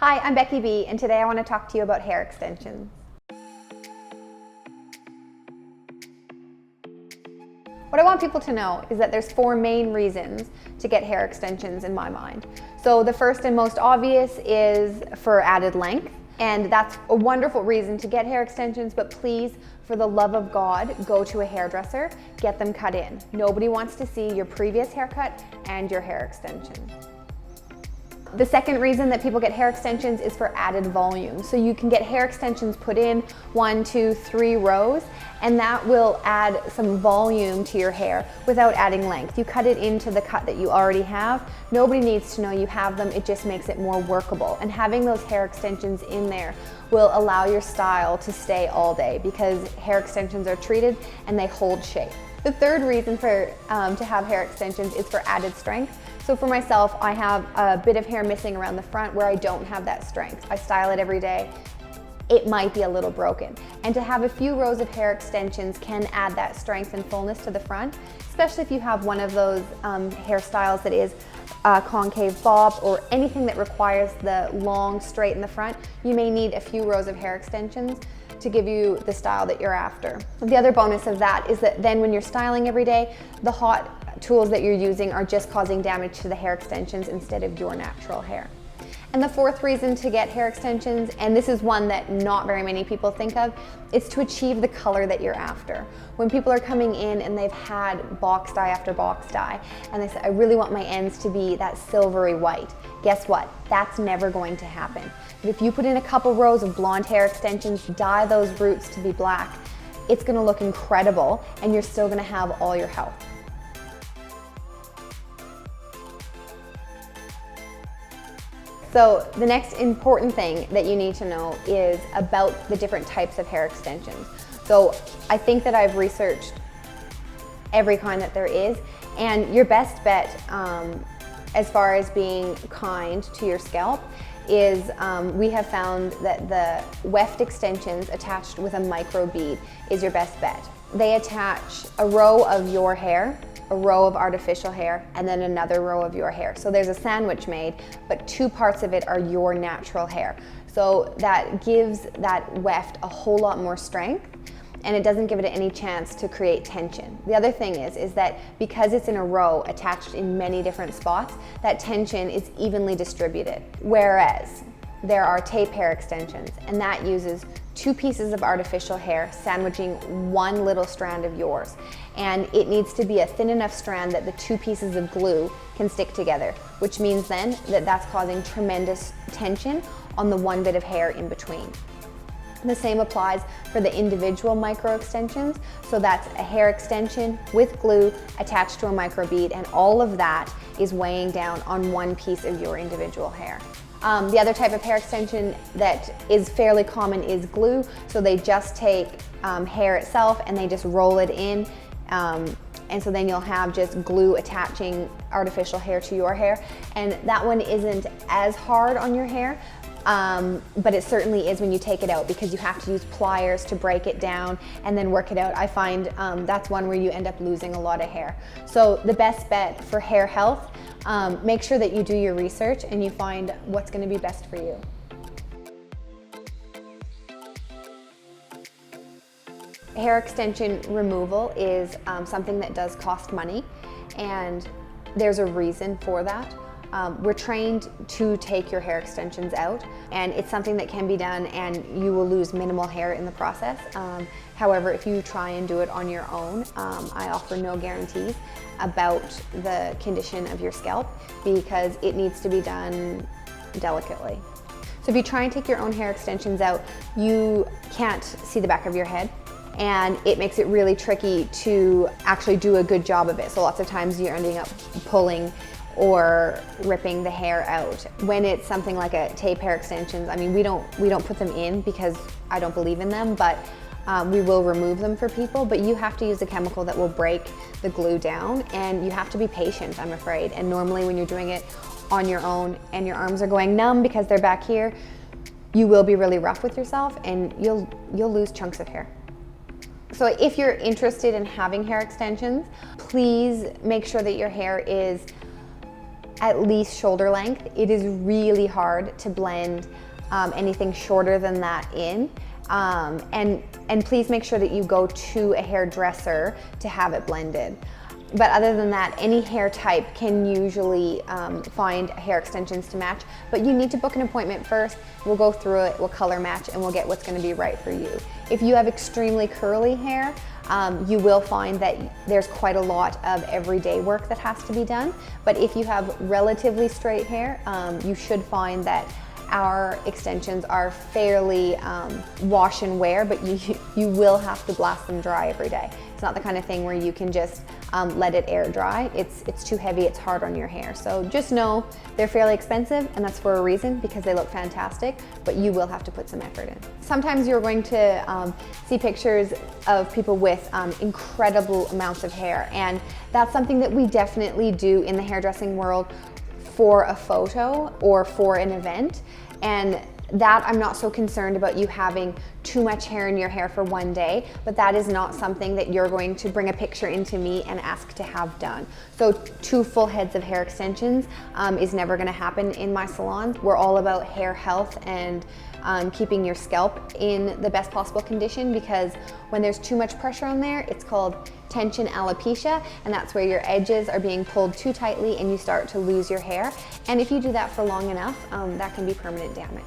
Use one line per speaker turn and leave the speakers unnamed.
Hi, I'm Becky B, and today I want to talk to you about hair extensions. What I want people to know is that there's 4 main reasons to get hair extensions in my mind. So the first and most obvious is for added length, and that's a wonderful reason to get hair extensions, but please, for the love of God, go to a hairdresser, get them cut in. Nobody wants to see your previous haircut and your hair extension. The second reason that people get hair extensions is for added volume. So you can get hair extensions put in 1, 2, 3 rows, and that will add some volume to your hair without adding length. You cut it into the cut that you already have. Nobody needs to know you have them. It just makes it more workable. And having those hair extensions in there will allow your style to stay all day because hair extensions are treated and they hold shape. The third reason for to have hair extensions is for added strength. So for myself, I have a bit of hair missing around the front where I don't have that strength. I style it every day. It might be a little broken. And to have a few rows of hair extensions can add that strength and fullness to the front, especially if you have one of those hairstyles that is concave bob or anything that requires the long straight in the front. You may need a few rows of hair extensions to give you the style that you're after. The other bonus of that is that then when you're styling every day, the hot tools that you're using are just causing damage to the hair extensions instead of your natural hair. And the fourth reason to get hair extensions, and this is one that not very many people think of, is to achieve the color that you're after. When people are coming in and they've had box dye after box dye, and they say, I really want my ends to be that silvery white. Guess what? That's never going to happen. But if you put in a couple rows of blonde hair extensions, dye those roots to be black, it's gonna look incredible, and you're still gonna have all your health. So the next important thing that you need to know is about the different types of hair extensions. So I think that I've researched every kind that there is, and your best bet as far as being kind to your scalp is we have found that the weft extensions attached with a micro bead is your best bet. They attach a row of your hair, a row of artificial hair, and then another row of your hair. So there's a sandwich made, but 2 parts of it are your natural hair. So that gives that weft a whole lot more strength, and it doesn't give it any chance to create tension. The other thing is that because it's in a row attached in many different spots, that tension is evenly distributed. Whereas there are tape hair extensions, and that uses 2 pieces of artificial hair sandwiching 1 little strand of yours. And it needs to be a thin enough strand that the 2 pieces of glue can stick together, which means then that that's causing tremendous tension on the 1 bit of hair in between. The same applies for the individual micro extensions. So that's a hair extension with glue attached to a micro bead, and all of that is weighing down on 1 piece of your individual hair. The other type of hair extension that is fairly common is glue. So they just take hair itself and they just roll it in. And so then you'll have just glue attaching artificial hair to your hair. And that one isn't as hard on your hair, but it certainly is when you take it out because you have to use pliers to break it down and then work it out. I find that's one where you end up losing a lot of hair. So the best bet for hair health, make sure that you do your research and you find what's going to be best for you. Hair extension removal is something that does cost money, and there's a reason for that. We're trained to take your hair extensions out, and it's something that can be done and you will lose minimal hair in the process. However, if you try and do it on your own, I offer no guarantees about the condition of your scalp because it needs to be done delicately. So if you try and take your own hair extensions out, you can't see the back of your head, and it makes it really tricky to actually do a good job of it. So lots of times you're ending up pulling or ripping the hair out. When it's something like a tape hair extensions, I mean, we don't put them in because I don't believe in them, but we will remove them for people, but you have to use a chemical that will break the glue down, and you have to be patient, I'm afraid. And normally when you're doing it on your own and your arms are going numb because they're back here, you will be really rough with yourself and you'll lose chunks of hair. So if you're interested in having hair extensions, please make sure that your hair is at least shoulder length. It is really hard to blend anything shorter than that in. And please make sure that you go to a hairdresser to have it blended. But other than that, any hair type can usually find hair extensions to match, but you need to book an appointment first. We'll go through it, we'll color match, and we'll get what's gonna be right for you. If you have extremely curly hair, you will find that there's quite a lot of everyday work that has to be done. But if you have relatively straight hair, you should find that our extensions are fairly wash and wear, but you will have to blast them dry every day. It's not the kind of thing where you can just let it air dry. It's too heavy, it's hard on your hair. So just know they're fairly expensive, and that's for a reason, because they look fantastic, but you will have to put some effort in. Sometimes you're going to see pictures of people with incredible amounts of hair, and that's something that we definitely do in the hairdressing world for a photo or for an event. And that I'm not so concerned about you having too much hair in your hair for one day, but that is not something that you're going to bring a picture into me and ask to have done. So 2 full heads of hair extensions is never gonna happen in my salon. We're all about hair health and keeping your scalp in the best possible condition, because when there's too much pressure on there, it's called tension alopecia, and that's where your edges are being pulled too tightly and you start to lose your hair. And if you do that for long enough, that can be permanent damage.